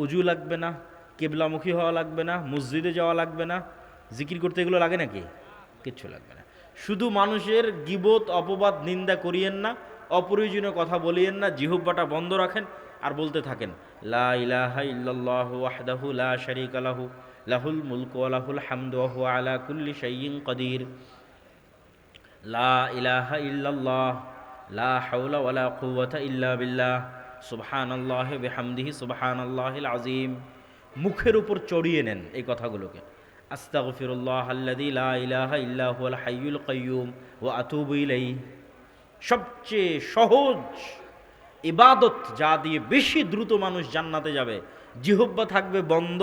অজু লাগবে না, কেবলামুখী হওয়া লাগবে না, মসজিদে যাওয়া লাগবে না, জিকির করতে এগুলো লাগে নাকি? কিচ্ছু লাগবে না। শুধু মানুষের গীবত অপবাদ নিন্দা করিয়েন না, অপ্রয়োজনীয় কথা বলিয়েন না, জিহ্বাটা বন্ধ রাখেন আর বলতে থাকেন লা ইলাহা ইল্লাল্লাহু ওয়াহদাহু লা শারীকা লাহু লাহুল মুলকু ওয়া লাহুল হামদু ওয়া হুয়া আলা কুল্লি শাইইন কাদির। লা ইলাহা ইল্লাল্লাহ লা হাওলা ওয়ালা কুওয়াতা ইল্লা বিল্লাহ সুবহানাল্লাহি ওয়া বিহামদিহি সুবহানাল্লাহিল আযীম। মুখের উপর চড়িয়ে নেন এই কথাগুলোকে। আস্তাগফিরুল্লাহ আল্লাযী লা ইলাহা ইল্লা হুয়াল হাইয়ুল কাইয়্যুম ওয়া আতুবু ইলাইহি। সবচেয়ে সহজ ইবাদত, যা দিয়ে বেশি দ্রুত মানুষ জান্নাতে যাবে। জিহ্বা থাকবে বন্ধ,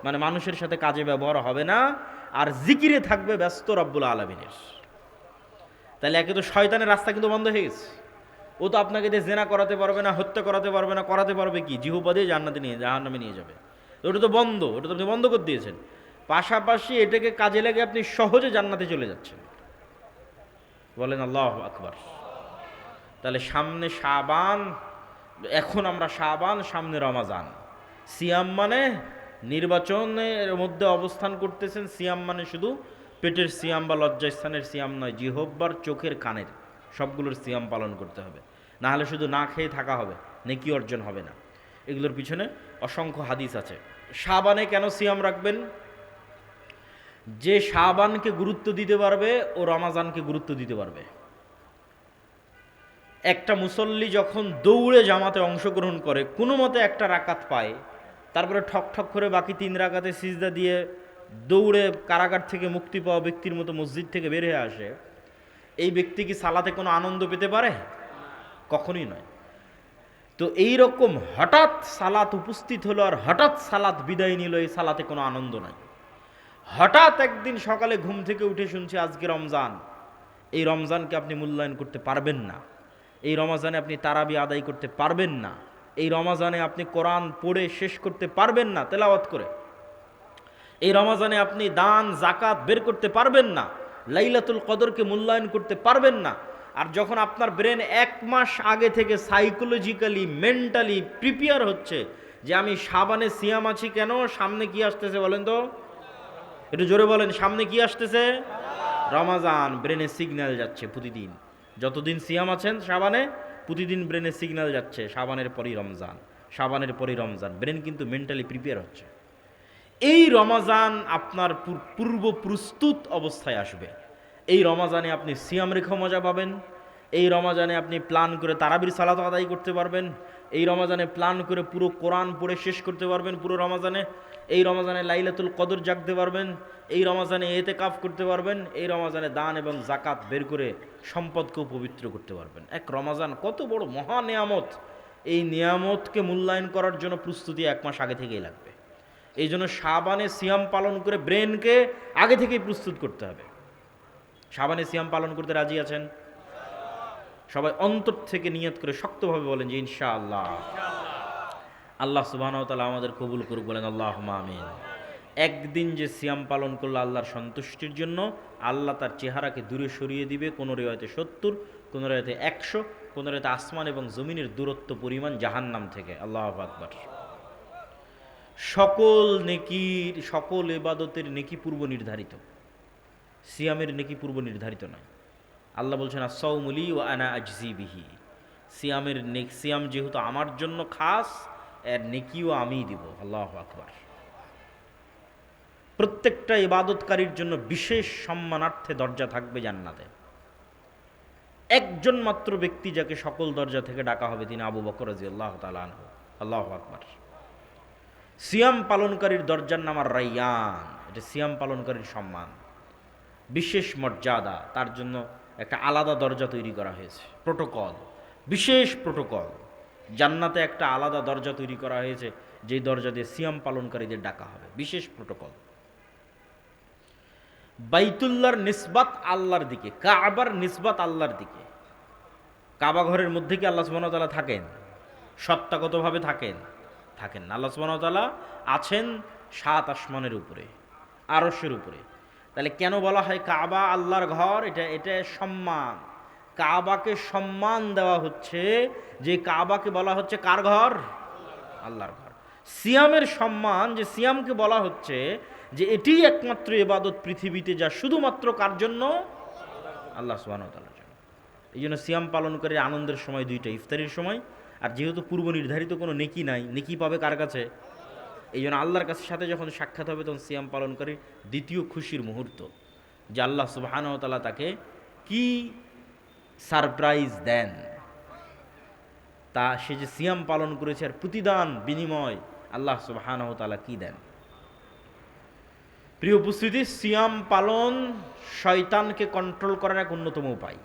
মানে মানুষের সাথে কাজে ব্যবহার হবে না, আর জিকিরে থাকবে ব্যস্ত রব্বুল আলামিনের। তাহলে একে তো শয়তানের রাস্তা কিন্তু বন্ধ হয়ে গেছে। ও তো আপনাকে দিয়ে জেনা করাতে পারবে না, হত্যা করাতে পারবে না, করাতে পারবে কি? জিহ্বা দিয়ে জাহান্নামে নিয়ে যাবে। ওটা তো বন্ধ, ওটা তো আপনি বন্ধ করে দিয়েছেন। পাশাপাশি এটাকে কাজে লাগে আপনি সহজে জান্নাতে চলে যাচ্ছেন। বলেন আল্লাহু আকবার। তাহলে সামনে শাবান, এখন আমরা শাবান, সামনে রমাজান। সিয়াম মানে নির্বাচনের মধ্যে অবস্থান করতেছেন। সিয়াম মানে শুধু পেটের সিয়াম বা লজ্জাস্থানের সিয়াম নয়, জিহ্বার, চোখের, কানের সবগুলোর সিয়াম পালন করতে হবে। না হলে শুধু না খেয়ে থাকা হবে, নেকি অর্জন হবে না। এগুলোর পিছনে অসংখ্য হাদিস আছে। শাবানে কেন সিয়াম রাখবেন? যে শাবানকে গুরুত্ব দিতে পারবে ও রমাজানকে গুরুত্ব দিতে পারবে। একটা মুসল্লি যখন দৌড়ে জামাতে অংশগ্রহণ করে, কোনো মতে একটা রাকাত পায়, তারপরে ঠক ঠক করে বাকি 3 রাকাতে সিজদা দিয়ে দৌড়ে কারাগার থেকে মুক্তি পাওয়া ব্যক্তির মতো মসজিদ থেকে বের হয়ে আসে, এই ব্যক্তি কি সালাতে কোনো আনন্দ পেতে পারে? কখনোই নয়। তো এই রকম হঠাৎ সালাত উপস্থিত হলো আর হঠাৎ সালাত বিদায় নিল, এই সালাতে কোনো আনন্দ নাই। হঠাৎ একদিন সকালে ঘুম থেকে উঠে শুনছি আজকে রমজান, এই রমজানকে আপনি মূল্যায়ন করতে পারবেন না। এই রমজানে আপনি তারাবি আদায় করতে পারবেন না। এই রমজানে আপনি কোরআন পড়ে শেষ করতে পারবেন না তেলাওয়াত করে। এই রমজানে আপনি দান জাকাত বের করতে পারবেন না। লাইলাতুল কদরকে মূল্যায়ন করতে পারবেন না। আর যখন আপনার ব্রেন 1 মাস আগে থেকে সাইকোলজিক্যালি, মেন্টালি প্রিপেয়ার হচ্ছে যে আমি শাবানে সিয়াম আছি, কেন? সামনে কি আসতেছে বলেন তো? একটু জোরে বলেন, সামনে কি আসতেছে? রমাজান। ব্রেনে সিগন্যাল যাচ্ছে প্রতিদিন। যতদিন সিয়াম আছেন শাবানে, প্রতিদিন ব্রেনে সিগন্যাল যাচ্ছে শাবানের পরই রমজান, শাবানের পরই রমজান। ব্রেন কিন্তু মেন্টালি প্রিপেয়ার হচ্ছে। এই রমাজান আপনার পূর্ব প্রস্তুত অবস্থায় আসবে। এই রমাজানে আপনি সিয়াম রেখে মজা পাবেন। এই রমাজানে আপনি প্ল্যান করে তারাবির সালাত আদায় করতে পারবেন। এই রমাজানে প্ল্যান করে পুরো কোরআন পড়ে শেষ করতে পারবেন পুরো রমাজানে। এই রমাজানে লাইলাতুল কদর জাগতে পারবেন। এই রমাজানে এতেকাফ করতে পারবেন। এই রমাজানে দান এবং জাকাত বের করে সম্পদকেও পবিত্র করতে পারবেন। এক রমাজান কত বড় মহা নিয়ামত! এই নিয়ামতকে মূল্যায়ন করার জন্য প্রস্তুতি 1 মাস আগে থেকেই লাগবে। এই জন্য শাবানে সিয়াম পালন করে ব্রেনকে আগে থেকেই প্রস্তুত করতে হবে। শাবানে সিয়াম পালন করতে রাজি আছেন? সবাই অন্তর থেকে নিয়ত করে শক্তভাবে বলেন যে ইনশাআল্লাহ। আল্লাহ সুবহানাহু ওয়া তাআলা আমাদের কবুল করুক, বলেন আল্লাহুম্মা আমিন। একদিন যে সিয়াম পালন করলো আল্লাহর সন্তুষ্টির জন্য, আল্লাহ তার চেহারাকে দূরে সরিয়ে দিবে। কোনো রিওয়ায়াতে 70, কোনো রিওয়ায়াতে 100, কোনো রিওয়ায়াতে আসমান এবং জমিনের দূরত্ব পরিমাণ জাহান্নাম থেকে। আল্লাহু আকবার। সকল নেকির, সকল ইবাদতের নেকি পূর্ব নির্ধারিত, সিয়ামের নেকি পূর্ব নির্ধারিত নয়। আল্লাহ বলছেন আস-সাওমু লি ওয়া আনা আজজি বিহি। সিয়াম যেহেতু আমার জন্য খাস, এর নেকিও আমিই দিব। আল্লাহু আকবার। প্রত্যেকটা ইবাদতকারীর জন্য বিশেষ সম্মানার্থে দরজা থাকবে জান্নাতে। একজন মাত্র ব্যক্তি যাকে সকল দরজা থেকে ডাকা হবে, তিনি আবু বকর রাদিয়াল্লাহু তাআলা আনহু। আল্লাহু আকবার। সিয়াম পালনকারীর দরজার নাম আর রাইয়ান। এটা সিয়াম পালনকারীর সম্মান, বিশেষ মর্যাদা। তার জন্য একটা আলাদা দরজা তৈরি করা হয়েছে, প্রোটোকল, বিশেষ প্রোটোকল। জান্নাতে একটা আলাদা দরজা তৈরি করা হয়েছে, যেই দরজা দিয়ে সিয়াম পালনকারীদের ডাকা হবে, বিশেষ প্রোটোকল। বাইতুল্লাহর নিসবাত আল্লাহর দিকে, কাবার নিসবাত আল্লাহর দিকে। কাবা ঘরের মধ্যে কি আল্লাহ সুবহানাহু ওয়া তাআলা থাকেন? সত্তাগতভাবে থাকেন? থাকেন না। আল্লাহ সুবহানাহু ওয়া তাআলা আছেন 7 আসমানের উপরে, আরশের উপরে। তাহলে কেন বলা হয় কাবা আল্লাহর ঘর? এটা সম্মান। কাবাকে সম্মান দেওয়া হচ্ছে, যে কাবাকে বলা হচ্ছে কার ঘর? আল্লাহর ঘর। সিয়ামের সম্মান, যে সিয়ামকে বলা হচ্ছে যে এটি একমাত্র ইবাদত পৃথিবীতে যা শুধুমাত্র কার জন্য? আল্লাহ সুবহানাহু ওয়া তাআলার জন্য। এই জন্য সিয়াম পালন করে আনন্দের সময় দুইটা, ইফতারির সময়, আর যেহেতু পূর্ব নির্ধারিত কোনো নেকি নাই, নেকি পাবে কার কাছে? এই জন্য আল্লাহর কাছে সাথে যখন সাক্ষাৎ হবে তখন সিয়াম পালনকারী দ্বিতীয় খুশির মুহূর্ত, যে আল্লাহ সুবহানাহু ওয়া তাআলা তাকে কি সারপ্রাইজ দেন, তা সে যে সিয়াম পালন করেছে আর প্রতিদান বিনিময় আল্লাহ সুবহানাহু ওয়া তাআলা কি দেন। প্রিয় উপস্থিতি, সিয়াম পালন শয়তানকে কন্ট্রোল করার এক অন্যতম উপায়।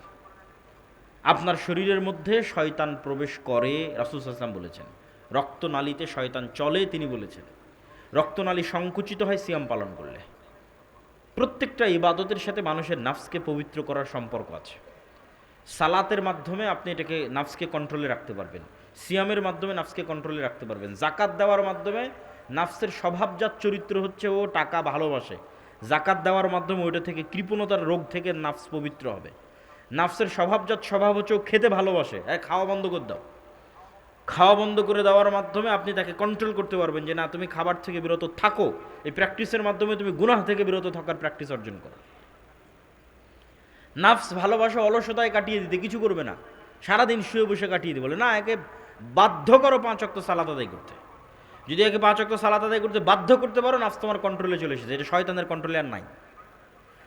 আপনার শরীরের মধ্যে শয়তান প্রবেশ করে, রাসূল সাল্লাল্লাহু আলাইহি ওয়াসাল্লাম বলেছেন। রক্তনালীতে শয়তান চলে, তিনি বলেছেন। রক্তনালী সংকুচিত হয় সিয়াম পালন করলে। প্রত্যেকটা ইবাদতের সাথে মানুষের নাফসকে পবিত্র করার সম্পর্ক আছে। সালাতের মাধ্যমে আপনি এটাকে নাফসকে কন্ট্রোলে রাখতে পারবেন, সিয়ামের মাধ্যমে নাফসকে কন্ট্রোলে রাখতে পারবেন, জাকাত দেওয়ার মাধ্যমে নাফসের স্বভাবজাত চরিত্র হচ্ছে ও টাকা ভালোবাসে, জাকাত দেওয়ার মাধ্যমে ওইটা থেকে কৃপণতার রোগ থেকে নাফস পবিত্র হবে। নাফসের স্বভাবজাত স্বভাব হচ্ছে ও খেতে ভালোবাসে, খাওয়া বন্ধ করে দাও, খাওয়া বন্ধ করে দেওয়ার মাধ্যমে আপনি তাকে কন্ট্রোল করতে পারবেন যে না, তুমি খাবার থেকে বিরত থাকো। এই প্র্যাকটিসের মাধ্যমে তুমি গুনাহ থেকে বিরত থাকার প্র্যাকটিস অর্জন করো। নাফস ভালোবাসা অলসতায় কাটিয়ে দিতে, কিছু করবে না, সারাদিন শুয়ে বসে কাটিয়ে দিতে, বলে না একে বাধ্য করো 5 ওয়াক্ত সালাত আদায় করতে। যদি একে 5 ওয়াক্ত সালাত আদায় করতে বাধ্য করতে পারো, নাফস তোমার কন্ট্রোলে চলে এসেছে, এটা শয়তানের কন্ট্রোলে আর নাই।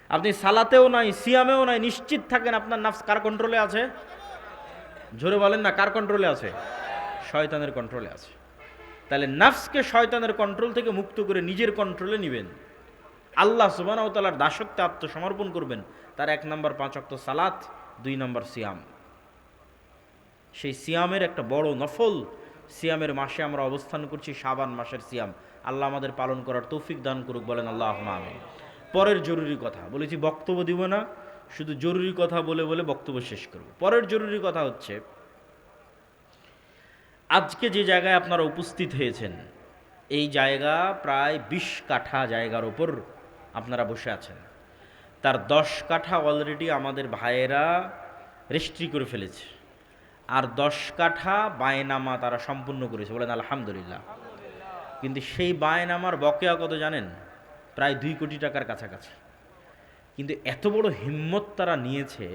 আপনি সালাতেও নাই, সিয়ামেও নাই, নিশ্চিত থাকেন আপনার নাফস কার কন্ট্রোলে আছে? জোরে বলেন না, কার কন্ট্রোলে আছে? শয়তানের কন্ট্রোলে আছে। তাহলে নাফসকে শয়তানের কন্ট্রোল থেকে মুক্ত করে নিজের কন্ট্রোলে নেবেন, আল্লাহ সুবহানাহু ওয়া তাআলার দাসত্বে আত্মসমর্পণ করবেন। তার 1 নম্বর 5 ওয়াক্ত সালাত, 2 নম্বর সিয়াম। সেই সিয়ামের একটা বড় নফল সিয়ামের মাসে আমরা অবস্থান করছি, শাবান মাসের সিয়াম। আল্লাহ আমাদের পালন করার তৌফিক দান করুক, বলেন আল্লাহুম্মা আমিন। পরের জরুরি কথা বলেছি, বক্তব্য দিব না, শুধু জরুরি কথা বলে বলে বক্তব্য শেষ করব। পরের জরুরি কথা হচ্ছে, আজকে যে জায়গায় আপনারা উপস্থিত হয়েছেন, এই জায়গা প্রায় 20 কাঠা জায়গার ওপর আপনারা বসে আছেন। তার 10 কাঠা অলরেডি আমাদের ভাইয়েরা রেজিস্ট্রি করে ফেলেছে, আর 10 কাঠা বায়নামা তারা সম্পূর্ণ করেছে, বলেন আলহামদুলিল্লাহ। কিন্তু সেই বায়নামার বকেয়া কত জানেন? প্রায় 2 কোটি টাকার কাছাকাছি। কিন্তু এত বড় হিম্মত তারা নিয়েছে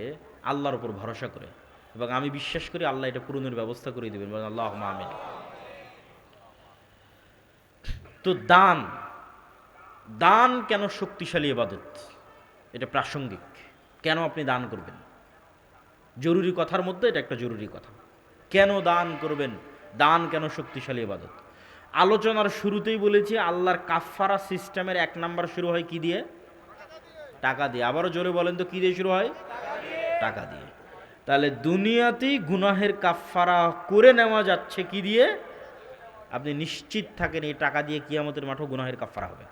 আল্লাহর উপর ভরসা করে, এবং আমি বিশ্বাস করি আল্লাহ এটা পূরণের ব্যবস্থা করে দেবেন, বলেন আল্লাহুম্মা আমিন। তো দান কেন শক্তিশালী ইবাদত? এটা প্রাসঙ্গিক। কেন আপনি দান করবেন? জরুরি কথার মধ্যে এটা একটা জরুরি কথা। কেন দান করবেন? দান কেন শক্তিশালী ইবাদত? আলোচনার শুরুতেই বলেছি, আল্লাহর কাফফারা সিস্টেমের 1 নাম্বার শুরু হয় কি দিয়ে? টাকা দিয়ে। আবারও জোরে বলেন তো, কি দিয়ে শুরু হয়? টাকা দিয়ে। তাহলে দুনিয়াতেই গুনাহের কাফফারা করে নেওয়া যাচ্ছে কি দিয়ে? আপনি নিশ্চিত থাকেন এই টাকা দিয়ে কিয়ামতের মাঠেও গুনাহের কাফফারা হবে।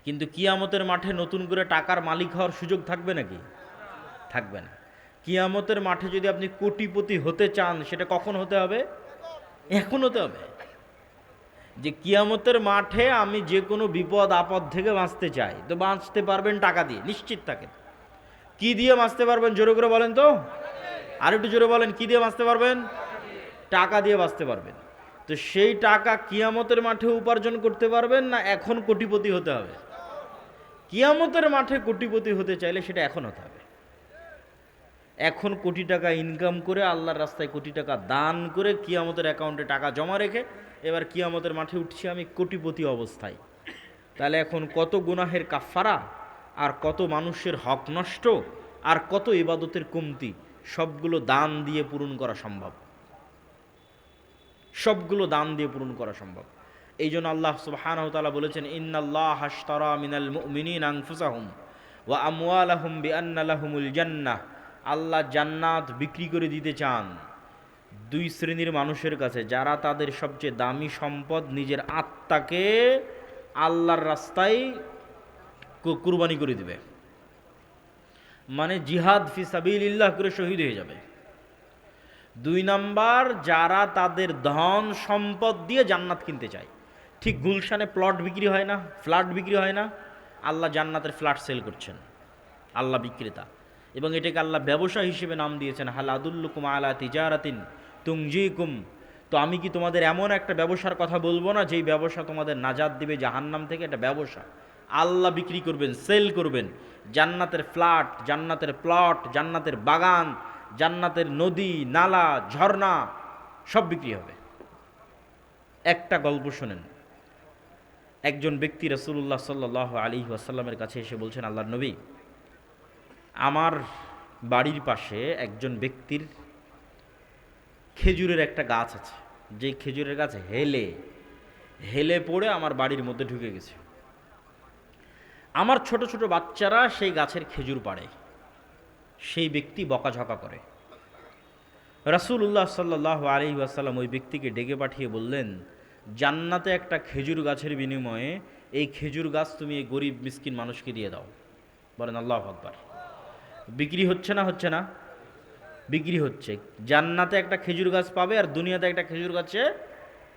কিন্তু কিয়ামতের মাঠে নতুন করে টাকার মালিক হওয়ার সুযোগ থাকবে নাকি? থাকবে না। কিয়ামতের মাঠে যদি আপনি কোটিপতি হতে চান, সেটা কখন হতে হবে? এখন হতে হবে। যে কিয়ামতের মাঠে আমি যে কোনো বিপদ আপদ থেকে বাঁচতে চাই, তো বাঁচতে পারবেন টাকা দিয়ে, নিশ্চিত থাকেন। কি দিয়ে বাঁচতে পারবেন জোরে করে বলেন তো? আর একটু জোরে বলেন, কি দিয়ে বাঁচতে পারবেন? টাকা দিয়ে বাঁচতে পারবেন। তো সেই টাকা কিয়ামতের মাঠে উপার্জন করতে পারবেন না এখন কোটিপতি হতে হবে? কিয়ামতের মাঠে কোটিপতি হতে চাইলে সেটা এখন হতে হবে। এখন কোটি টাকা ইনকাম করে আল্লাহর রাস্তায় কোটি টাকা দান করে কিয়ামতের অ্যাকাউন্টে টাকা জমা রেখে এবার কিয়ামতের মাঠে উঠছি আমি কোটিপতি অবস্থায়। তাহলে এখন কত গুনাহের কাফফারা, আর কত মানুষের হক নষ্ট, আর কত ইবাদতের কমতি, সবগুলো দান দিয়ে পূরণ করা সম্ভব। সবগুলো দান দিয়ে পূরণ করা সম্ভব। এই জন্য আল্লাহ সুবহানাহু ওয়া তাআলা বলেছেন, ইন্নাল্লাহা আশতারা মিনাল মুমিনিনা আনফুসাহুম ওয়া আমওয়ালাহুম বিআন্না লাহুমুল জান্নাহ। আল্লাহ জান্নাত বিক্রি করে দিতে চান 2 শ্রেণীর মানুষের কাছে, যারা তাদের সবচেয়ে দামি সম্পদ নিজের আত্মাকে আল্লাহর রাস্তায় কুরবানি করে দিবে, মানে জিহাদ ফি সাবিলিল্লাহ করে শহীদ হয়ে যাবে। 2 নাম্বার, যারা তাদের ধন সম্পদ দিয়ে জান্নাত কিনতে চায়। ঠিক গুলশানে প্লট বিক্রি হয় না, ফ্ল্যাট বিক্রি হয় না, আল্লাহ জান্নাতের ফ্ল্যাট সেল করছেন, আল্লাহ বিক্রেতা। এবং এটাকে আল্লাহ ব্যবসা হিসেবে নাম দিয়েছেন, হাল আদুল্লুকুম আলা তিজারাতিন তুনজিকুম, তো আমি কি তোমাদের এমন একটা ব্যবসার কথা বলবো না যেই ব্যবসা তোমাদের নাজাত দিবে জাহান্নাম থেকে? এটা ব্যবসা, আল্লাহ বিক্রি করবেন, সেল করবেন। জান্নাতের ফ্ল্যাট, জান্নাতের প্লট, জান্নাতের বাগান, জান্নাতের নদী, নালা, ঝর্ণা সব বিক্রি হবে। একটা গল্প শোনেন। একজন ব্যক্তি রাসূলুল্লাহ সাল্লাল্লাহু আলাইহি ওয়াসাল্লামের কাছে এসে বলছেন, আল্লাহর নবী, আমার বাড়ির পাশে একজন ব্যক্তির খেজুরের একটা গাছ আছে, যে খেজুরের গাছ হেলে হেলে পড়ে আমার বাড়ির মধ্যে ঢুকে গেছে। আমার ছোট ছোট বাচ্চারা সেই গাছের খেজুর পাড়ে। সেই ব্যক্তি বকাঝকা করে। রাসূলুল্লাহ সাল্লাল্লাহু আলাইহি ওয়াসাল্লাম ওই ব্যক্তিকে ডেকে পাঠিয়ে বললেন, জান্নাতে একটা খেজুর গাছের বিনিময়ে এই খেজুর গাছ তুমি এই গরিব মিসকিন মানুষকে দিয়ে দাও। বলেন আল্লাহু আকবার। বিক্রি হচ্ছে না? হচ্ছে না? বিক্রি হচ্ছে। জান্নাতে একটা খেজুর গাছ পাবে আর দুনিয়াতে একটা খেজুর গাছে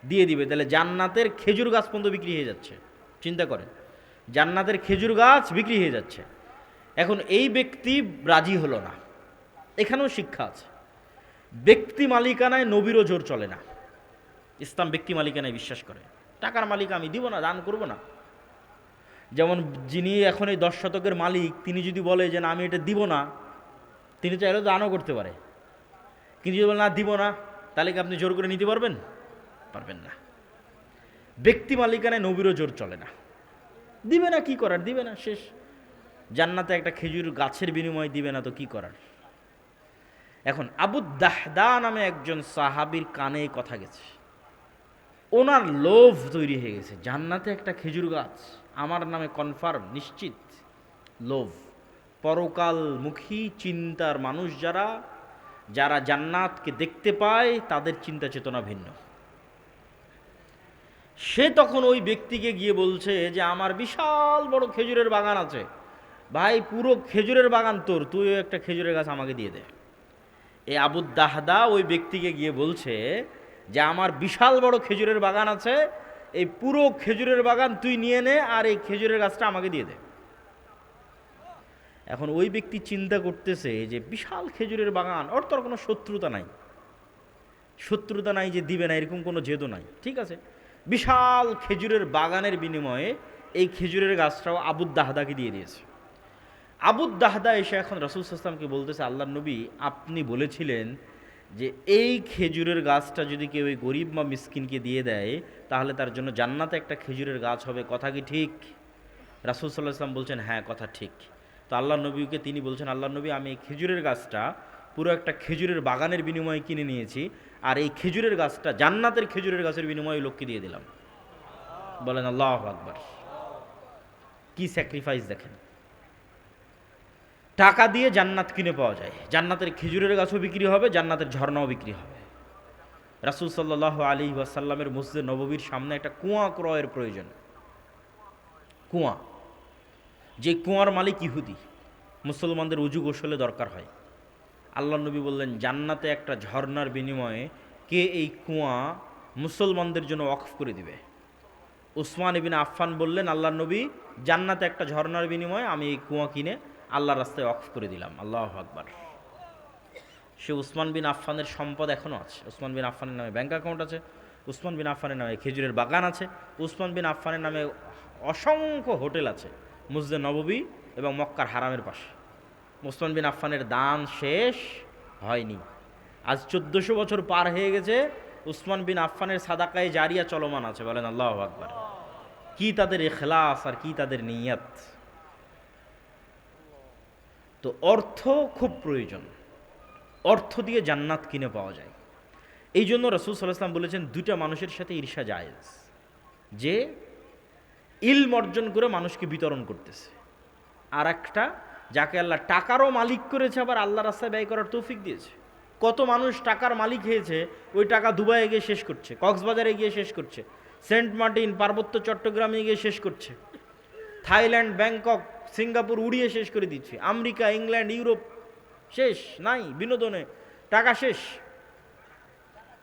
দিয়ে দিবে। তাহলে জান্নাতের খেজুর গাছ পর্যন্ত বিক্রি হয়ে যাচ্ছে। চিন্তা করেন, জান্নাতের খেজুর গাছ বিক্রি হয়ে যাচ্ছে। এখন এই ব্যক্তি রাজি হলো না। এখানেও শিক্ষা আছে। ব্যক্তি মালিকানায় নবীরও জোর চলে না। ইসলাম ব্যক্তি মালিকানায় বিশ্বাস করে। টাকার মালিক আমি দিব না, দান করব না। যেমন যিনি এখন এই 10 শতকের মালিক, তিনি যদি বলে যে না আমি এটা দিব না, তিনি চাইলেও দানও করতে পারে। কিন্তু যদি বলে না দিব না, তাহলে কি আপনি জোর করে নিতে পারবেন? পারবেন না। ব্যক্তি মালিকানায় নবীরও জোর চলে না। দিবে না, কি করার? দিবে না, শেষ। জান্নাতে একটা খেজুর গাছের বিনিময়ে দিবে না তো কি করার? এখন আবু দাহদা নামে একজন সাহাবীর কানে কথা গেছে। ওনার লোভ তৈরি হয়ে গেছে, জান্নাতে একটা খেজুর গাছ আমার নামে কনফার্ম, নিশ্চিত। লোভ। পরকালমুখী চিন্তার মানুষ যারা, যারা জান্নাতকে দেখতে পায়, তাদের চিন্তা চেতনা ভিন্ন। সে তখন ওই ব্যক্তিকে গিয়ে বলছে যে আমার বিশাল বড় খেজুরের বাগান আছে, ভাই পুরো খেজুরের বাগান তোর, তুইও একটা খেজুরের গাছ আমাকে দিয়ে দে। এই আবু দাহদা ওই ব্যক্তিকে গিয়ে বলছে যে আমার বিশাল বড় খেজুরের বাগান আছে, এই পুরো খেজুরের বাগান তুই নিয়ে নে আর এই খেজুরের গাছটা আমাকে দিয়ে দে। এখন ওই ব্যক্তি চিন্তা করতেছে যে বিশাল খেজুরের বাগান, ওর তোর কোনো শত্রুতা নাই, শত্রুতা নাই যে দিবে না, এরকম কোনো জেদও নাই। ঠিক আছে, বিশাল খেজুরের বাগানের বিনিময়ে এই খেজুরের গাছটাও আবু দাহদাকে দিয়ে দিয়েছে। আবু দাহদা এসে এখন রাসূল সাল্লাল্লাহু আলাইহি ওয়াসাল্লামকে বলতেছে, আল্লাহর নবী আপনি বলেছিলেন যে এই খেজুরের গাছটা যদি কেউ এই গরিব বা মিসকিনকে দিয়ে দেয় তাহলে তার জন্য জান্নাতে একটা খেজুরের গাছ হবে, কথা কি ঠিক? রাসূল সাল্লাল্লাহু আলাইহি ওয়াসাল্লাম বলছেন হ্যাঁ, কথা ঠিক। তো আল্লাহর নবীকে তিনি বলছেন, আল্লাহর নবী আমি এই খেজুরের গাছটা পুরো একটা খেজুরের বাগানের বিনিময়ে কিনে নিয়েছি, আর এই খেজুরের গাছটা জান্নাতের খেজুরের গাছের বিনিময়ে লোককে দিয়ে দিলাম। বলেন আল্লাহু আকবার। কি স্যাক্রিফাইস দেখেন! টাকা দিয়ে জান্নাত কিনে পাওয়া যায়। জান্নাতের খেজুরের গাছও বিক্রি হবে, জান্নাতের ঝর্ণাও বিক্রি হবে। রাসূল সাল্লাল্লাহু আলাইহি ওয়াসাল্লামের মসজিদে নববীর সামনে একটা কুয়া ক্রয়ের প্রয়োজন। কুয়া, যে কুয়ার মালিক ইহুদি, মুসলমানদের উজু গোসলে দরকার হয়। আল্লাহর নবী বললেন জান্নাতে একটা ঝর্ণার বিনিময়ে কে এই কুয়া মুসলমানদের জন্য ওয়াকফ করে দিবে? উসমান ইবনে আফফান বললেন, আল্লাহর নবী জান্নাতে একটা ঝর্ণার বিনিময়ে আমি এই কুয়া কিনে আল্লাহর রাস্তায় ওয়াকফ করে দিলাম। আল্লাহু আকবার। সে উসমান বিন আফফানের সম্পদ এখনও আছে। উসমান বিন আফফানের নামে ব্যাংক অ্যাকাউন্ট আছে, উসমান বিন আফফানের নামে খেজুরের বাগান আছে, উসমান বিন আফফানের নামে অসংখ্য হোটেল আছে মসজিদে নববী এবং মক্কার হারামের পাশে। উসমান বিন আফফানের দান শেষ হয়নি। আজ 1400 বছর পার হয়ে গেছে, উসমান বিন আফফানের সাদাকায়ে জারিয়া চলমান আছে। বলেন আল্লাহু আকবার। কি তাদের ইখলাস আর কি তাদের নিয়ত! তো অর্থ খুব প্রয়োজন, অর্থ দিয়ে জান্নাত কিনে পাওয়া যায়। এই জন্য রাসূল সাল্লাল্লাহু আলাইহি ওয়াসাল্লাম বলেছেন দুইটা মানুষের সাথে ঈর্ষা জায়েজ, যে ইলম অর্জন করে মানুষকে বিতরণ করতেছে, আর একটা যাকে আল্লাহ টাকারও মালিক করেছে আবার আল্লাহর রাস্তায় ব্যয় করার তৌফিক দিয়েছে। কত মানুষ টাকার মালিক হয়েছে, ওই টাকা দুবাইয়ে গিয়ে শেষ করছে, কক্সবাজারে গিয়ে শেষ করছে, সেন্ট মার্টিন পার্বত্য চট্টগ্রামে গিয়ে শেষ করছে, থাইল্যান্ড ব্যাংকক সিঙ্গাপুর উড়িয়ে শেষ করে দিচ্ছে, আমেরিকা ইংল্যান্ড ইউরোপ শেষ নাই, বিনোদনে টাকা শেষ,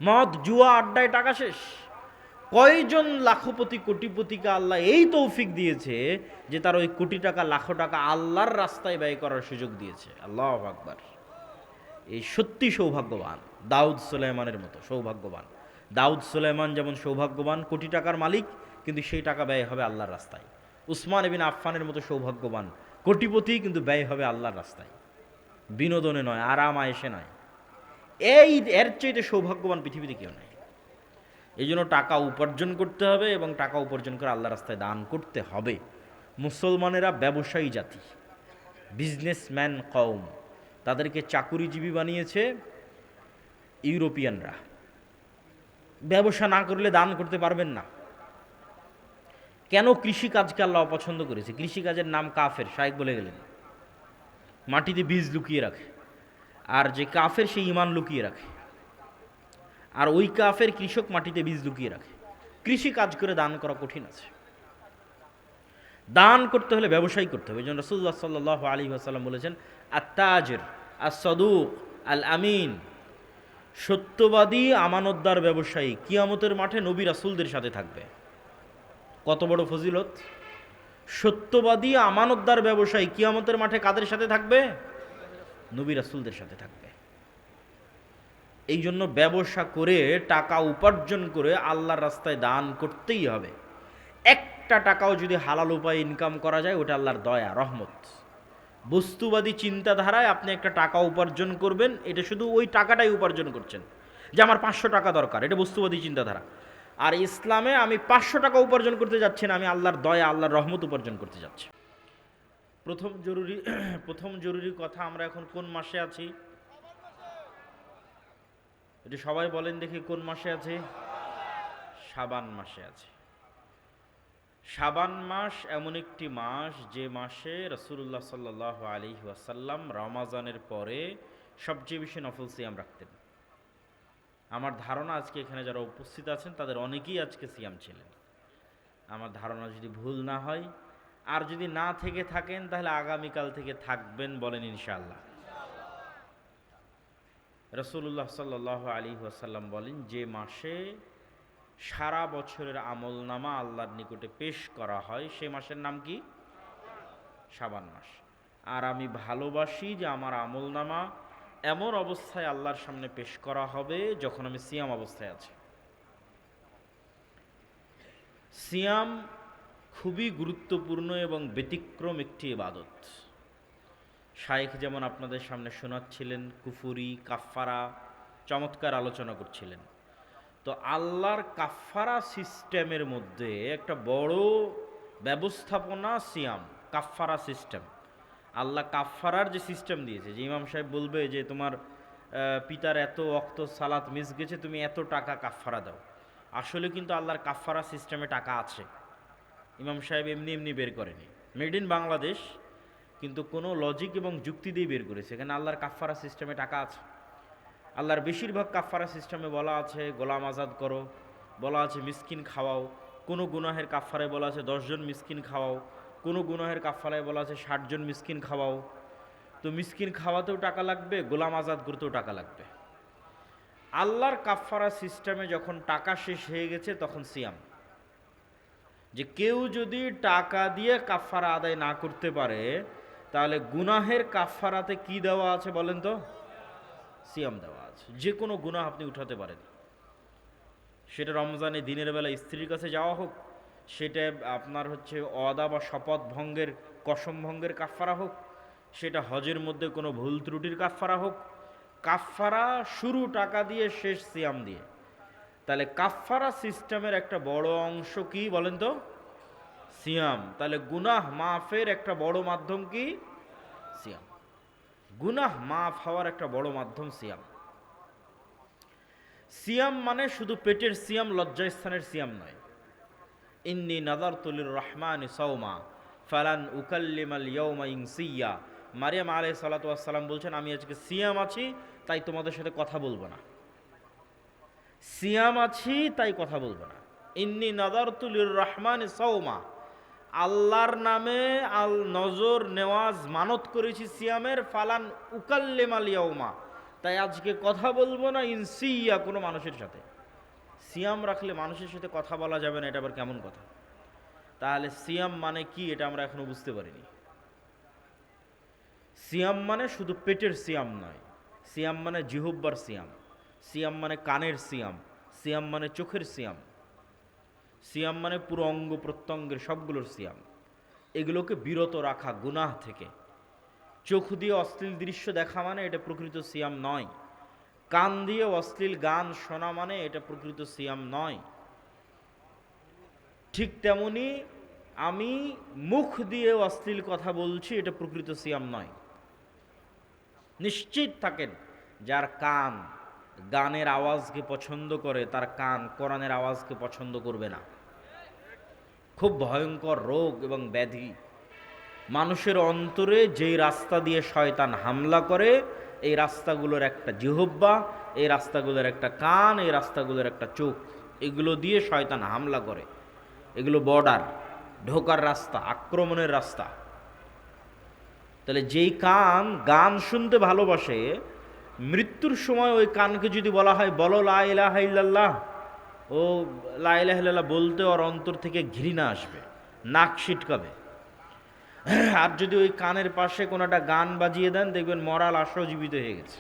মদ জুয়া আড্ডায় টাকা শেষ। কয়জন লাখপতি কোটিপতিকে আল্লাহ এই তৌফিক দিয়েছে যে তার ওই কোটি টাকা লাখো টাকা আল্লাহর রাস্তায় ব্যয় করার সুযোগ দিয়েছে। আল্লাহু আকবার। এই সত্যি সৌভাগ্যবান, দাউদ সুলাইমানের মতো সৌভাগ্যবান। দাউদ সুলাইমান যেমন সৌভাগ্যবান, কোটি টাকার মালিক, কিন্তু সেই টাকা ব্যয় হবে আল্লাহর রাস্তায়। উসমান ইবিন আফফানের মতো সৌভাগ্যবান, কোটিপতি, কিন্তু ব্যয় হবে আল্লাহর রাস্তায়, বিনোদনে নয়, আরাম আয়েসে নয়। এর চাইতে সৌভাগ্যবান পৃথিবীতে কেউ নাই। এই জন্য টাকা উপার্জন করতে হবে এবং টাকা উপার্জন করে আল্লাহর রাস্তায় দান করতে হবে। মুসলমানেরা ব্যবসায়ী জাতি, বিজনেসম্যান কওম, তাদেরকে চাকুরিজীবী বানিয়েছে ইউরোপিয়ানরা। ব্যবসা না করলে দান করতে পারবেন না। কেন কৃষিকাজকে আল্লাহ অপছন্দ করেছে? কৃষিকাজের নাম কাফের, শায়েখ বলে গেলেন। মাটিতে বীজ লুকিয়ে রাখে, আর যে কাফের সে ইমান লুকিয়ে রাখে, আর ওই কাফের কৃষক মাটিতে বীজ লুকিয়ে রাখে। কৃষি কাজ করে দান করা কঠিন আছে। দান করতে হলে ব্যবসায়ী করতে হবে। এই জন্য রাসূলুল্লাহ সাল্লাল্লাহু আলাইহি ওয়াসাল্লাম বলেছেন, আত-তাজির আস-সাদুক আল আমিন, সত্যবাদী আমানতদার ব্যবসায়ী কিয়ামতের মাঠে নবী রাসূলদের সাথে থাকবে। কত বড় ফজিলত! সত্যবাদী আমানতদার ব্যবসায়ী কিয়ামতের মাঠে কাদের সাথে থাকবে? নবী রাসূলদের সাথে থাকবে। এই জন্য ব্যবসা করে টাকা উপার্জন করে আল্লাহর রাস্তায় দান করতেই হবে। একটা টাকাও যদি হালাল উপায়ে ইনকাম করা যায়, ওটা আল্লাহর দয়া, রহমত। বস্তুবাদী চিন্তাধারায় আপনি একটা টাকা উপার্জন করবেন, এটা শুধু ওই টাকাটাই উপার্জন করছেন, যে আমার 500 টাকা দরকার, এটা বস্তুবাদী চিন্তাধারা। আর ইসলামে আমি 500 টাকা উপার্জন করতে যাচ্ছি না, আমি আল্লাহর দয়া, আল্লাহর রহমত উপার্জন করতে যাচ্ছি। প্রথম জরুরি কথা, আমরা এখন কোন মাসে আছি? এটা সবাই বলেন দেখি, কোন মাসে আছে? শাবান মাসে আছে। শাবান মাস এমন একটি মাস যে মাসে রাসূলুল্লাহ সাল্লাল্লাহু আলাইহি ওয়াসাল্লাম রমাজানের পরে সবচেয়ে বেশি নফল সিয়াম রাখতেন। আমার ধারণা আজকে এখানে যারা উপস্থিত আছেন তাদের অনেকেই আজকে সিয়াম ছিলেন, আমার ধারণা যদি ভুল না হয়। আর যদি না থেকে থাকেন তাহলে আগামীকাল থেকে থাকবেন, বলেন ইনশাআল্লাহ। রাসূলুল্লাহ সাল্লাল্লাহু আলাইহি ওয়াসাল্লাম বলেন, যে মাসে সারা বছরের আমলনামা আল্লাহর নিকটে পেশ করা হয় সে মাসের নাম কি? শাবান মাস। আর আমি ভালোবাসি যে আমার আমলনামা এমন অবস্থায় আল্লাহর সামনে পেশ করা হবে যখন আমি সিয়াম অবস্থায় আছি। সিয়াম খুবই গুরুত্বপূর্ণ এবং ব্যতিক্রম একটি ইবাদত। শায়েখ যেমন আপনাদের সামনে শোনাচ্ছিলেন, কুফুরি, কাফফারা চমৎকার আলোচনা করছিলেন। তো আল্লাহর কাফফারা সিস্টেমের মধ্যে একটা বড় ব্যবস্থাপনা সিয়াম, কাফফারা সিস্টেম। আল্লাহ কাফফারার যে সিস্টেম দিয়েছে, যে ইমাম সাহেব বলবে যে তোমার পিতার এত ওয়াক্ত সালাত মিস গেছে, তুমি এত টাকা কাফফারা দাও। আসলে কিন্তু আল্লাহর কাফফারা সিস্টেমে টাকা আছে, ইমাম সাহেব এমনি এমনি বের করেনি। মেড ইন বাংলাদেশ, কিন্তু কোনো লজিক এবং যুক্তি দিয়ে বের করেছে। এখানে আল্লাহর কাফফারা সিস্টেমে টাকা আছে। আল্লাহর বেশিরভাগ কাফফারা সিস্টেমে বলা আছে গোলাম আজাদ করো, বলা আছে মিসকিন খাওয়াও, কোনো গুনাহের কাফফারায় বলা আছে 10 জন মিসকিন খাওয়াও, কোনো গুনাহের কাফফারায় বলা আছে 60 জন মিসকিন খাওয়াও। তো মিসকিন খাওয়াতেও টাকা লাগবে, গোলাম আজাদ করতেও টাকা লাগবে। আল্লাহর কাফফারা সিস্টেমে যখন টাকা শেষ হয়ে গেছে তখন সিয়াম, যে কেউ যদি টাকা দিয়ে কাফফারা আদায় না করতে পারে তাহলে গুনাহের কাফফারাতে কি দেওয়া আছে বলেন তো? সিয়াম দেওয়া আছে। যে কোনো গুনাহ আপনি উঠাতে পারেন, সেটা রমজানে দিনের বেলা স্ত্রীর কাছে যাওয়া হোক, সেটা আপনার হচ্ছে ওয়াদা বা শপথ ভঙ্গের, কসম ভঙ্গের কাফফারা হোক, সেটা হজের মধ্যে কোনো ভুল ত্রুটির কাফফারা হোক। কাফফারা শুরু টাকা দিয়ে, শেষ সিয়াম দিয়ে। তাহলে কাফফারা সিস্টেমের একটা বড় অংশ কি বলেন তো? সিয়াম। তাহলে গুনাহ মাফের একটা বড় মাধ্যম কি? সিয়াম। গুনাহ মাফ হওয়ার একটা বড় মাধ্যম সিয়াম। সিয়াম মানে শুধু পেটের সিয়াম, লজ্জাস্থানের সিয়াম নয়। ইন্নী নাযারতু লির-রাহমানি সাওমা ফালান উকাল্লিমাল ইয়াওমা ইনসিয়্যা। মারিয়াম আলাইহিস সালাতু ওয়াস সালাম বলছেন, আমি আজকে সিয়াম আছি তাই তোমাদের সাথে কথা বলবো না। সিয়াম আছি তাই কথা বলবো না। ইন্নী নাযারতু লির-রাহমানি সাওমা, আল্লাহর নামে নজর নেওয়াজ মানত করেছি সিয়ামের, ফালান উকাল্লিমাল ইয়াওমা, তাই আজকে কথা বলবো না, ইনসিয়্যা, কোনো মানুষের সাথে। সিয়াম রাখলে মানুষের সাথে কথা বলা যাবে না, এটা আবার কেমন কথা? তাহলে সিয়াম মানে কি এটা আমরা এখনো বুঝতে পারিনি। সিয়াম মানে শুধু পেটের সিয়াম নয়, সিয়াম মানে জিহ্বার সিয়াম, সিয়াম মানে কানের সিয়াম, সিয়াম মানে চোখের সিয়াম, সিয়াম মানে পুরো অঙ্গ প্রত্যঙ্গের সবগুলোর সিয়াম। এগুলোকে বিরত রাখা গুনাহ থেকে। চোখ দিয়ে অশ্লীল দৃশ্য দেখা মানে এটা প্রকৃত সিয়াম নয়। কান দিয়ে অশ্লীল গান শোনা মানে এটা প্রকৃত সিয়াম নয়। ঠিক তেমনি আমি মুখ দিয়ে অশ্লীল কথা বলছি, এটা প্রকৃত সিয়াম নয়। নিশ্চিত থাকেন, যার কান গানের আওয়াজকে পছন্দ করে, তার কান কোরআনের আওয়াজকে পছন্দ করবে না। খুব ভয়ঙ্কর রোগ এবং ব্যাধি। মানুষের অন্তরে যেই রাস্তা দিয়ে শয়তান হামলা করে, এই রাস্তাগুলোর একটা জিহ্বা, এই রাস্তাগুলোর একটা কান, এই রাস্তাগুলোর একটা চোখ, এগুলো দিয়ে শয়তান হামলা করে। এগুলো বর্ডার, ঢোকার রাস্তা, আক্রমণের রাস্তা। তাহলে যেই কান গান শুনতে ভালোবাসে, মৃত্যুর সময় ওই কানকে যদি বলা হয় বলো লা ইলাহা ইল্লাল্লাহ, ও লা ইলাহা ইল্লাল্লাহ বলতে ওর অন্তর থেকে ঘৃণা আসবে, নাক ছিটকাবে। আর যদি ওই কানের পাশে কোনো একটা গান বাজিয়ে দেন, দেখবেন মরা লাশও জীবিত হয়ে গেছে,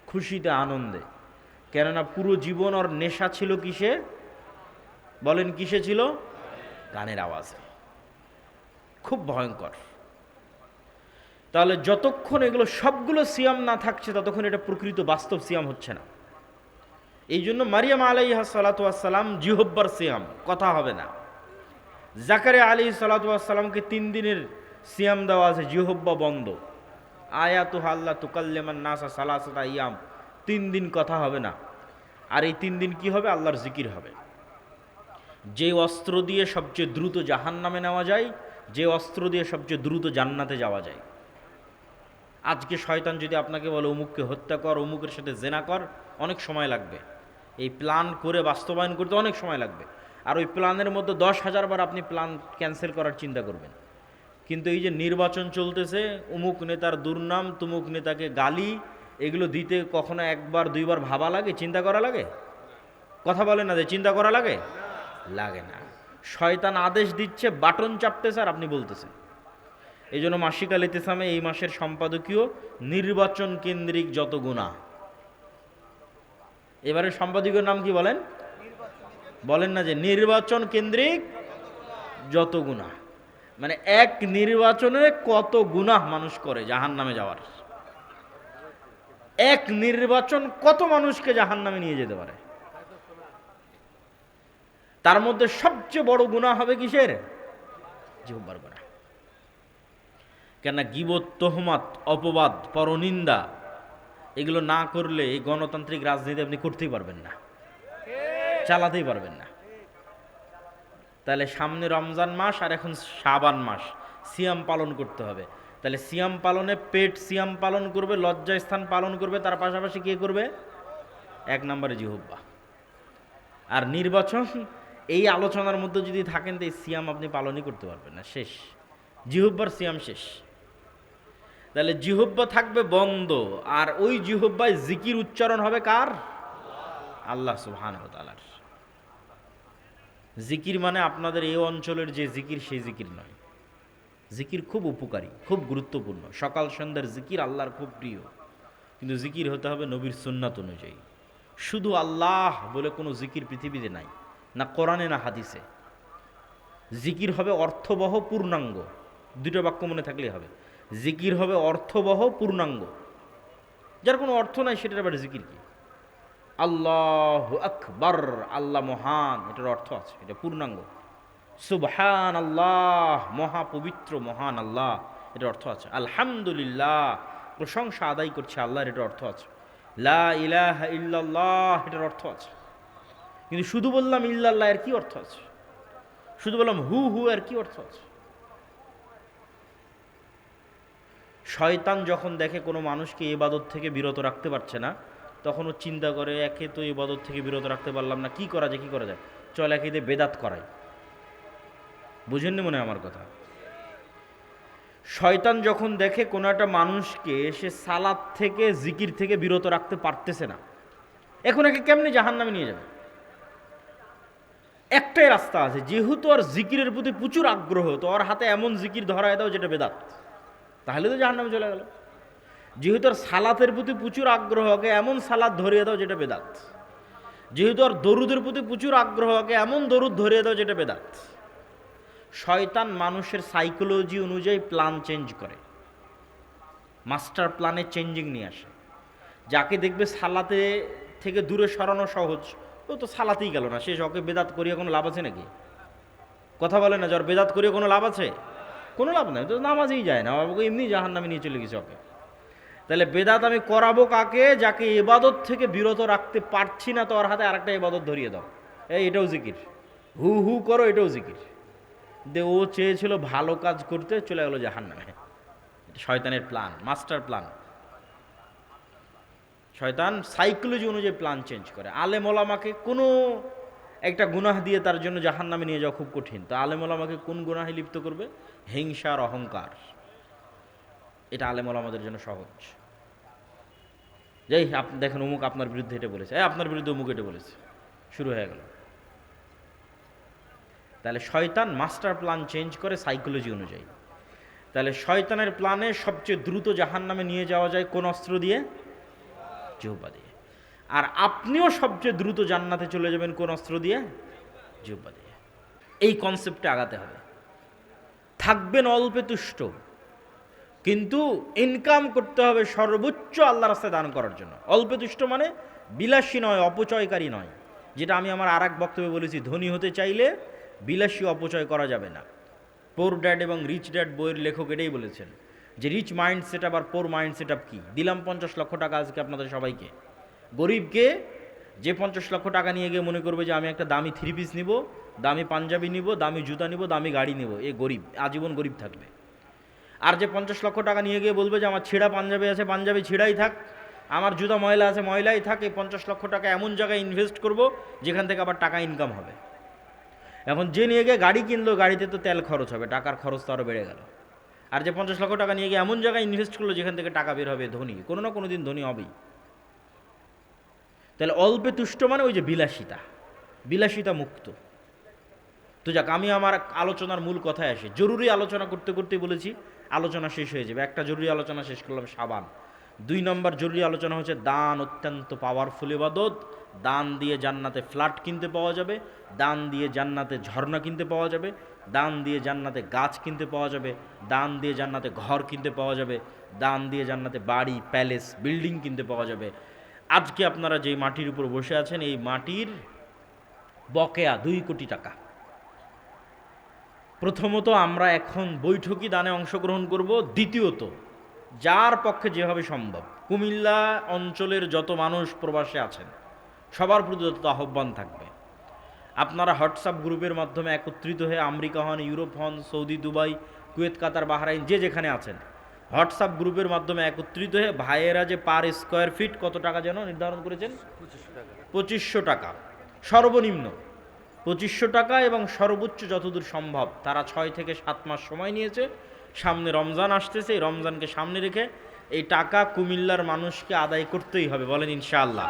খুশিতে আনন্দে। কেননা পুরো জীবন ওর নেশা ছিল কিসে? বলেন কিসে ছিল? গানের আওয়াজে। খুব ভয়ঙ্কর। তাহলে যতক্ষণ এগুলো সবগুলো সিয়াম না থাকছে, ততক্ষণ এটা প্রকৃত বাস্তব সিয়াম হচ্ছে না। এই জন্য মারিয়াম আলাইহা সালাতু ওয়াসসালাম জিহব্বার সিয়াম, কথা হবে না। জাকারিয়া আলাইহিস সালাতু ওয়াসসালামকে 3 দিনের সিয়াম দেওয়া আছে, জিহব্বা বন্ধ। আয়াতুহা আল্লা তুকাল্লিমান নাসা সালাসাতা ইয়াম, 3 দিন কথা হবে না। আর এই 3 দিন কি হবে? আল্লাহর জিকির হবে। যে অস্ত্র দিয়ে সবচেয়ে দ্রুত জাহান্নামে নেওয়া যায়, যে অস্ত্র দিয়ে সবচেয়ে দ্রুত জান্নাতে যাওয়া যায়। আজকে শয়তান যদি আপনাকে বলে অমুককে হত্যা কর, অমুকের সাথে জেনা কর, অনেক সময় লাগবে। এই প্ল্যান করে বাস্তবায়ন করতে অনেক সময় লাগবে। আর ওই প্ল্যানের মধ্যে 10,000 বার আপনি প্ল্যান ক্যান্সেল করার চিন্তা করবেন। কিন্তু এই যে নির্বাচন চলতেছে, অমুক নেতার দুর্নাম, তুমুক নেতাকে গালি, এগুলো দিতে কখনো 1বার 2বার ভাবা লাগে, চিন্তা করা লাগে? কথা বলে না যে চিন্তা করা লাগে? লাগে না। শয়তান আদেশ দিচ্ছে, বাটন চাপতেছে আর আপনি বলতেছেন। এই জন্য মাসিক আল ইতিসামে এই মাসের সম্পাদকীয় নির্বাচন কেন্দ্রিক যত গুনাহ। এবারে সম্পাদকীয় নাম কি বলেন? বলেন না যে নির্বাচন কেন্দ্রিক যত গুনাহ। মানে এক নির্বাচনে কত গুনাহ মানুষ করে জাহান্নামে যাওয়ার। এক নির্বাচন কত মানুষকে জাহান্নামে নিয়ে যেতে পারে। তার মধ্যে সবচেয়ে বড় গুনাহ হবে কিসের? জিহ্বার গুনাহ। কেননা গীবত, তোহমাত, অপবাদ, পরনিন্দা এগুলো না করলে এই গণতান্ত্রিক রাজনীতি আপনি করতেই পারবেন না, চালাতেই পারবেন না। তাহলে সামনে রমজান মাস আর এখন শাবান মাস, সিয়াম পালন করতে হবে। তাহলে সিয়াম পালনে পেট সিয়াম পালন করবে, লজ্জাস্থান পালন করবে, তার পাশাপাশি কে করবে? 1 নম্বরে জিহ্বা। আর নির্বাচন, এই আলোচনার মধ্যে যদি থাকেন তো এই সিয়াম আপনি পালনই করতে পারবেন না, শেষ। জিহ্বার সিয়াম শেষ। তাহলে জিহ্বা থাকবে বন্ধ, আর ওই জিহ্বায় জিকির উচ্চারণ হবে কার? আল্লাহ সুবহানাহু ওয়া তাআলার। জিকির মানে আপনাদের এই অঞ্চলের যে জিকির সেই জিকির নয়। জিকির খুব উপকারী, খুব গুরুত্বপূর্ণ। সকাল সন্ধ্যার জিকির আল্লাহর খুব প্রিয়, কিন্তু জিকির হতে হবে নবীর সুন্নাত অনুযায়ী। শুধু আল্লাহ বলে কোনো জিকির পৃথিবীতে নাই, না কোরআনে না হাদিসে। জিকির হবে অর্থবহ, পূর্ণাঙ্গ। 2টা বাক্য মনে থাকলেই হবে। জিকির হবে অর্থবহ, পূর্ণাঙ্গ। যার কোনো অর্থ নাই সেটার আবার জিকির কি? আল্লাহু আকবার, আল্লাহ মহান, এটার অর্থ আছে, এটা পূর্ণাঙ্গ। সুবহান আল্লাহ, মহা পবিত্র মহান আল্লাহ, এটার অর্থ আছে। আলহামদুলিল্লাহ, প্রশংসা আদায় করছে আল্লাহর, এটার অর্থ আছে। লা ইলাহা ইল্লাল্লাহ, এটার অর্থ আছে। কিন্তু শুধু বললাম ইল্লাল্লাহ, এর কি অর্থ আছে? শুধু বললাম হু হু, এর কি অর্থ আছে? শয়তান যখন দেখে কোনো মানুষকে ইবাদত থেকে বিরত রাখতে পারছে না, তখন ও চিন্তা করে, একে তো ইবাদত থেকে বিরত রাখতে পারলাম না, কি করা যায়, কি করা যায়, চল একে দিয়ে বেদাত করাই। বুঝেননি মনে আমার কথা? শয়তান যখন দেখে কোনো একটা মানুষকে সে সালাত থেকে, জিকির থেকে বিরত রাখতে পারতেছে না, এখন একে কেমনে জাহান্নামে নিয়ে যাবে? একটাই রাস্তা আছে, যেহেতু আর জিকিরের প্রতি প্রচুর আগ্রহ, তো ওর হাতে এমন জিকির ধরায় দাও যেটা বেদাত, তাহলে তো জাহান্নামে চলে গেল। যেহেতু আর সালাতের প্রতি প্রচুর আগ্রহ, ওকে এমন সালাত ধরিয়ে দাও যেটা বেদাত, যেহেতু আর দরুদের প্রতি প্রচুর আগ্রহ, আগে এমন দরুদ ধরিয়ে দাও যেটা বেদাত। শয়তান মানুষের সাইকোলজি অনুযায়ী প্ল্যান চেঞ্জ করে, মাস্টার প্ল্যানে চেঞ্জিং নিয়ে আসে। যাকে দেখবে সালাতে থেকে দূরে সরানো সহজ, ও তো সালাতেই গেল না, শেষ, ওকে বেদাত করিয়ে কোনো লাভ আছে নাকি? কথা বলে না, যার বেদাত করিয়ে কোনো লাভ আছে? কোনো লাভ নাই, তো নামাজেই যায় না, ওকে এমনি জাহান নামে নিয়ে চলে গেছে ওকে। তাহলে বেদাত আমি করাবো কাকে? যাকে ইবাদত থেকে বিরত রাখতে পারছি না, তো ওর হাতে আরেকটা ইবাদত ধরিয়ে দাও, এটাও জিকির, হু হু করো, এটাও জিকির। দে ও চেয়েছিল ভালো কাজ করতে, চলে গেলো জাহান্নামে। শয়তানের প্ল্যান, মাস্টার প্ল্যান। শয়তান সাইকোলজি অনুযায়ী প্ল্যান চেঞ্জ করে। আলেম ওলামাকে কোনো একটা গুনাহ দিয়ে তার জন্য জাহান্নামে নিয়ে যাওয়া খুব কঠিন, তো আলেম ওলামাকে কোন গুনাহে লিপ্ত করবে? হিংসা আর অহংকার। এটা আলেম ওলামাদের জন্য সহজ। যাই আপনি দেখেন, অমুক আপনার বিরুদ্ধে এটা বলেছে, আপনার বিরুদ্ধে অমুক এটা বলেছে, শুরু হয়ে গেল। তাহলে শয়তান মাস্টার প্ল্যান চেঞ্জ করে সাইকোলজি অনুযায়ী। তাহলে শয়তানের প্ল্যানে সবচেয়ে দ্রুত জাহান্নামে নিয়ে যাওয়া যায় কোন অস্ত্র দিয়ে? জিহ্বা দিয়ে। আর আপনিও সবচেয়ে দ্রুত জান্নাতে চলে যাবেন কোন অস্ত্র দিয়ে? জিহ্বা দিয়ে। এই কনসেপ্টে আগাতে হবে। থাকবেন অল্পে তুষ্ট, কিন্তু ইনকাম করতে হবে সর্বোচ্চ আল্লাহ রাস্তায় দান করার জন্য। অল্পে তুষ্ট মানে বিলাসী নয়, অপচয়কারী নয়। যেটা আমি আমার আর এক বক্তব্যে বলেছি, ধনী হতে চাইলে বিলাসী অপচয় করা যাবে না। পোর ড্যাড এবং রিচ ড্যাড বইয়ের লেখক এটাই বলেছেন, যে রিচ মাইন্ড সেট আপ আর পোর মাইন্ড সেট আপ কী। দিলাম 50 লক্ষ টাকা আজকে আপনাদের সবাইকে। গরিবকে, যে 50 লক্ষ টাকা নিয়ে গিয়ে মনে করবে যে আমি একটা দামি 3 পিস নিব, দামি পাঞ্জাবি নিব, দামি জুতা নিব, দামি গাড়ি নিব, এ গরিব, আজীবন গরিব থাকবে। আর যে 50 লক্ষ টাকা নিয়ে গিয়ে বলবে যে আমার ছেঁড়া পাঞ্জাবি আছে, পাঞ্জাবি ছেঁড়াই থাক, আমার জুতা ময়লা আছে, ময়লাই থাক, এই 50 লক্ষ টাকা এমন জায়গায় ইনভেস্ট করব যেখান থেকে আবার টাকা ইনকাম হবে। এখন যে নিয়ে গিয়ে গাড়ি কিনলো, গাড়িতে তো তেল খরচ হবে, টাকার খরচ তো আরও বেড়ে গেল। আর যে 50 লক্ষ টাকা নিয়ে গিয়ে এমন জায়গায় ইনভেস্ট করলো যেখান থেকে টাকা বের হবে, ধনী কোনো না কোনো দিন ধনী হবেই। তাহলে অল্পে তুষ্ট মানে ওই যে বিলাসিতা, বিলাসিতা মুক্ত। তো যাক, আমি আমার আলোচনার মূল কথায় আসি। জরুরি আলোচনা করতে করতে বলেছি আলোচনা শেষ হয়ে যাবে। একটা জরুরি আলোচনা শেষ করলাম, সাবান। 2 নম্বর জরুরি আলোচনা হচ্ছে দান অত্যন্ত পাওয়ারফুল ইবাদত। দান দিয়ে জান্নাতে ফ্ল্যাট কিনতে পাওয়া যাবে, দান দিয়ে জান্নাতে ঝর্ণা কিনতে পাওয়া যাবে, দান দিয়ে জান্নাতে গাছ কিনতে পাওয়া যাবে, দান দিয়ে জান্নাতে ঘর কিনতে পাওয়া যাবে, দান দিয়ে জান্নাতে বাড়ি, প্যালেস, বিল্ডিং কিনতে পাওয়া যাবে। আজকে আপনারা যেই মাটির উপর বসে আছেন, এই মাটির বকেয়া 2 কোটি টাকা। প্রথমত আমরা এখন বৈঠকি দানে অংশগ্রহণ করব। দ্বিতীয়ত, যার পক্ষে যেভাবে সম্ভব, কুমিল্লা অঞ্চলের যত মানুষ প্রবাসে আছেন সবার প্রতি যত আহ্বান থাকবে, আপনারা হোয়াটসঅ্যাপ গ্রুপের মাধ্যমে একত্রিত হয়ে, আমেরিকা হন, ইউরোপ হন, সৌদি, দুবাই, কুয়েত, কাতার, বাহরাইন, যে যেখানে আছেন, হোয়াটসঅ্যাপ গ্রুপের মাধ্যমে একত্রিত হয়ে ভাইয়েরা যে পার স্কোয়ার ফিট কত টাকা যেন নির্ধারণ করেছেন, 2500 টাকা সর্বনিম্ন, 2500 টাকা, এবং সর্বোচ্চ যতদূর সম্ভব তারা 6 থেকে 7 মাস সময় নিয়েছে। সামনে রমজান আসতেছে, এই রমজানকে সামনে রেখে এই টাকা কুমিল্লার মানুষকে আদায় করতেই হবে, বলেন ইনশাআল্লাহ।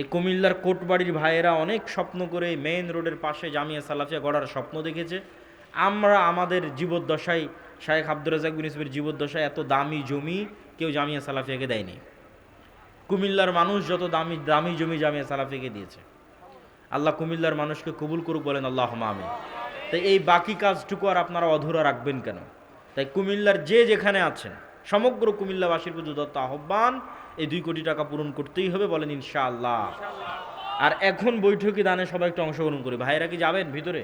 এই কুমিল্লার কোটবাড়ির ভাইয়েরা অনেক স্বপ্ন করে মেইন রোডের পাশে জামিয়া সালাফিয়া গড়ার স্বপ্ন দেখেছে। আমরা আমাদের জীবদ্দশায়, শায়েখ আব্দুর রাজ্জাক বিন ইউসুফের জীবদ্দশায় এত দামি জমি কেউ জামিয়া সালাফিয়াকে দেয়নি। কুমিল্লার মানুষ যত দামি দামি জমি জামিয়া সালাফিয়াকে দিয়েছে। আল্লাহ কুমিল্লার মানুষকে কবুল করুক, বলেন আল্লাহুম্মা আমিন। তাই এই বাকি কাজটুকু আর আপনারা অধুরা রাখবেন কেন? তাই কুমিল্লার যে যেখানে আছেন সমগ্র কুমিল্লাবাসীর প্রতি দত্ত আহ্বান, এই 2 কোটি টাকা পূরণ করতেই হবে, বলেন ইনশাআল্লাহ। আর এখন বৈঠকি দানে সবাই একটু অংশগ্রহণ করি। ভাইয়েরা কি যাবেন ভিতরে?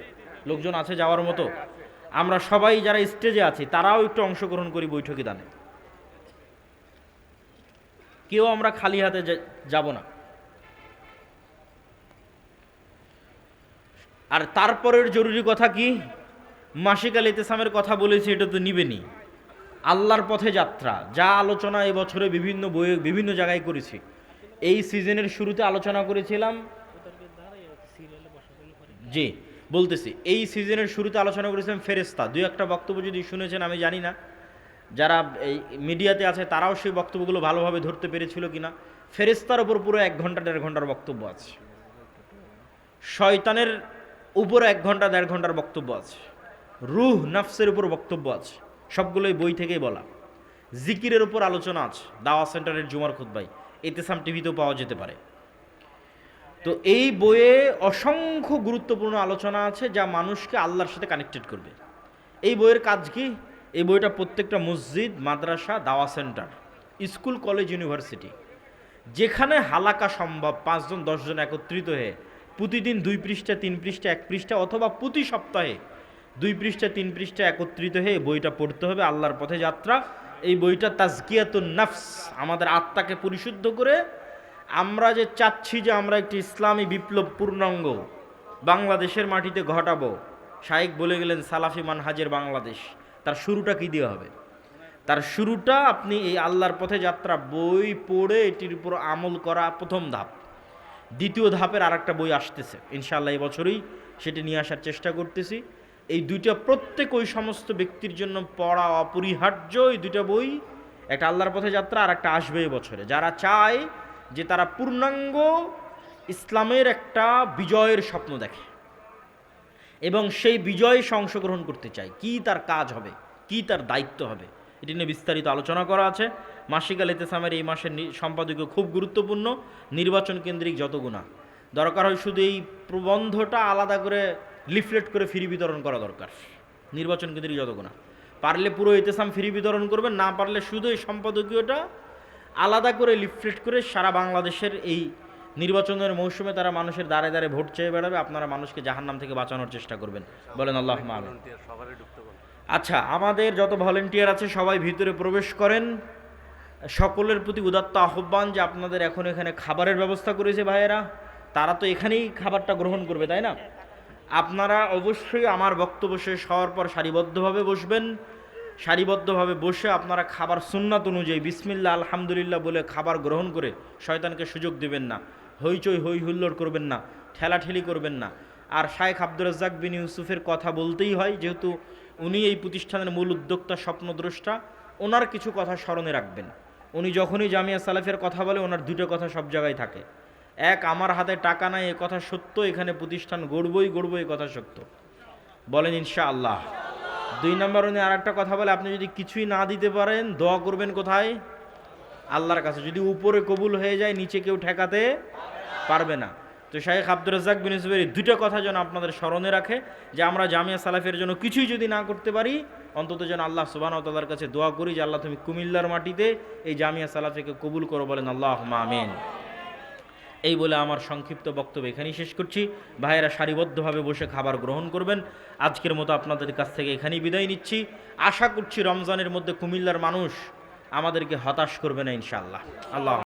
লোকজন আছে যাওয়ার মতো? আমরা সবাই যারা স্টেজে আছি তারাও একটু অংশগ্রহণ করি বৈঠকি দানে। কেউ আমরা খালি হাতে যাব না। আর তারপরের জরুরি কথা কি? মাসিক আল ইতিসামের কথা বলেছি, এটা তো নিবেনি। আল্লাহর পথে যাত্রা, যা আলোচনা এবছরে বিভিন্ন বইয়ে বিভিন্ন জায়গায় করেছি। এই সিজনের শুরুতে আলোচনা করেছিলাম, জি বলতেছি, এই সিজনের শুরুতে আলোচনা করেছিলাম ফেরেশতা। 2-1টা বক্তব্য যদি শুনেছেন আমি জানি না, যারা এই মিডিয়াতে আছে তারাও সেই বক্তব্যগুলো ভালোভাবে ধরতে পেরেছিল কিনা। ফেরেশতার উপর পুরো 1 ঘন্টা 1.5 ঘন্টার বক্তব্য আছে, শয়তানের উপর 1 ঘন্টা 1.5 ঘন্টার বক্তব্য আছে, রূহ নফসের উপর বক্তব্য আছে, সবগুলোই বই থেকেই বলা। জিকিরের উপর আলোচনা আছে দাওয়া সেন্টারের জুমার খুতবায়, ইতিসাম টিভিতেও পাওয়া যেতে পারে। তো এই বইয়ে অসংখ্য গুরুত্বপূর্ণ আলোচনা আছে যা মানুষকে আল্লাহর সাথে কানেক্টেড করবে। এই বইয়ের কাজ কি? এই বইটা প্রত্যেকটা মসজিদ, মাদ্রাসা, দাওয়া সেন্টার, স্কুল, কলেজ, ইউনিভার্সিটি, যেখানে হালাকা সম্ভব 5 জন 10 জন একত্রিত হয়ে প্রতিদিন 2 পৃষ্ঠা 3 পৃষ্ঠা 1 পৃষ্ঠা অথবা প্রতি সপ্তাহে 2 পৃষ্ঠা 3 পৃষ্ঠা একত্রিত হয়ে বইটা পড়তে হবে। আল্লাহর পথে যাত্রা। এই বইটা তাজকিয়াতুন নাফস, আমাদের আত্মাকে পরিশুদ্ধ করে আমরা যে চাচ্ছি যে আমরা একটি ইসলামী বিপ্লব পূর্ণাঙ্গ বাংলাদেশের মাটিতে ঘটাবো। শাইখ বলে গেলেন সালাফি মানহাজের বাংলাদেশ। তার শুরুটা কি দিয়ে হবে? তার শুরুটা আপনি এই আল্লাহর পথে যাত্রা বই পড়ে এটির উপর আমল করা প্রথম ধাপ। দ্বিতীয় ধাপের আরেকটা বই আসতেছে ইনশাআল্লাহ, এই বছরই সেটি নিয়ে আসার চেষ্টা করতেছি। এই দুইটা প্রত্যেক ওই সমস্ত ব্যক্তির জন্য পড়া অপরিহার্য। এই দুইটা বই, একটা আল্লাহর পথে যাত্রা আর একটা আসবে এই বছরে, যারা চায় যে তারা পূর্ণাঙ্গ ইসলামের একটা বিজয়ের স্বপ্ন দেখে এবং সেই বিজয়ে অংশগ্রহণ করতে চায়, কি তার কাজ হবে, কি তার দায়িত্ব হবে, এটি নিয়ে বিস্তারিত আলোচনা করা আছে। মাসিক আল ইতেসামের এই মাসের সম্পাদকীয় খুব গুরুত্বপূর্ণ। নির্বাচন কেন্দ্রিক যত গুণা দরকার হয়, শুধু এই প্রবন্ধটা আলাদা করে লিফলেট করে ফ্রি বিতরণ করা দরকার। নির্বাচন কেন্দ্রিক যত গুণা, পারলে পুরো ইতেসাম ফ্রি বিতরণ করবেন, না পারলে শুধু এই সম্পাদকীয়টা আলাদা করে লিফলেট করে সারা বাংলাদেশের এই নির্বাচনের মৌসুমে তারা মানুষের দ্বারে দ্বারে ভোট চেয়ে বেড়াবে। আপনারা মানুষকে জাহান্নাম থেকে বাঁচানোর চেষ্টা করবেন, বলেন আল্লাহুম্মা আমিন। আচ্ছা, আমাদের যত ভলেন্টিয়ার আছে সবাই ভিতরে প্রবেশ করেন। সকলের প্রতি উদাত্ত আহ্বান যে আপনাদের এখন এখানে খাবারের ব্যবস্থা করেছে ভাইয়েরা, তারা তো এখানেই খাবারটা গ্রহণ করবে, তাই না? আপনারা অবশ্যই আমার বক্তব্য শেষ হওয়ার পর সারিবদ্ধভাবে বসবেন। সারিবদ্ধভাবে বসে আপনারা খাবার সুন্নাত অনুযায়ী বিসমিল্লাহ আলহামদুলিল্লাহ বলে খাবার গ্রহণ করে শয়তানকে সুযোগ দেবেন না, হইচই হই হুল্লোড় করবেন না, ঠেলাঠেলি করবেন না। আর শায়েখ আব্দুর রাজ্জাক বিন ইউসুফের কথা বলতেই হয়, যেহেতু উনি এই প্রতিষ্ঠানের মূল উদ্যোক্তা, স্বপ্নদ্রষ্টা। ওনার কিছু কথা স্মরণে রাখবেন। উনি যখনই জামিয়া সালাফের কথা বলে ওনার দুটো কথা সব জায়গায় থাকে। এক, আমার হাতে টাকা নাই এ কথা সত্য, এখানে প্রতিষ্ঠান গড়বই গড়ব এ কথা সত্য, বলেন ইনশাআল্লাহ। 2 নম্বর, উনি আর একটা কথা বলে, আপনি যদি কিছুই না দিতে পারেন দোয়া করবেন কোথায়? আল্লাহর কাছে। যদি উপরে কবুল হয়ে যায় নিচে কেউ ঠেকাতে পারবে না। তো শাইখ আব্দুর রাজ্জাক বিন ইউসুফের এই দুটো কথা যেন আপনাদের স্মরণে রাখে, যে আমরা জামিয়া সালাফের জন্য কিছুই যদি না করতে পারি, অন্তত যেন আল্লাহ সুবহানাহু ওয়া তাআলার কাছে দোয়া করি যে আল্লাহ তুমি কুমিল্লার মাটিতে এই জামিয়া সালাফিকে কবুল করো, বলেন আল্লাহুম্মা আমিন। এই বলে আমার সংক্ষিপ্ত বক্তব্য এখানেই শেষ করছি। ভাইয়েরা সারিবদ্ধভাবে বসে খাবার গ্রহণ করবেন। আজকের মতো আপনাদের কাছ থেকে এখানেই বিদায় নিচ্ছি। আশা করছি রমজানের মধ্যে কুমিল্লার মানুষ আমাদেরকে হতাশ করবে না ইনশাআল্লাহ। আল্লাহ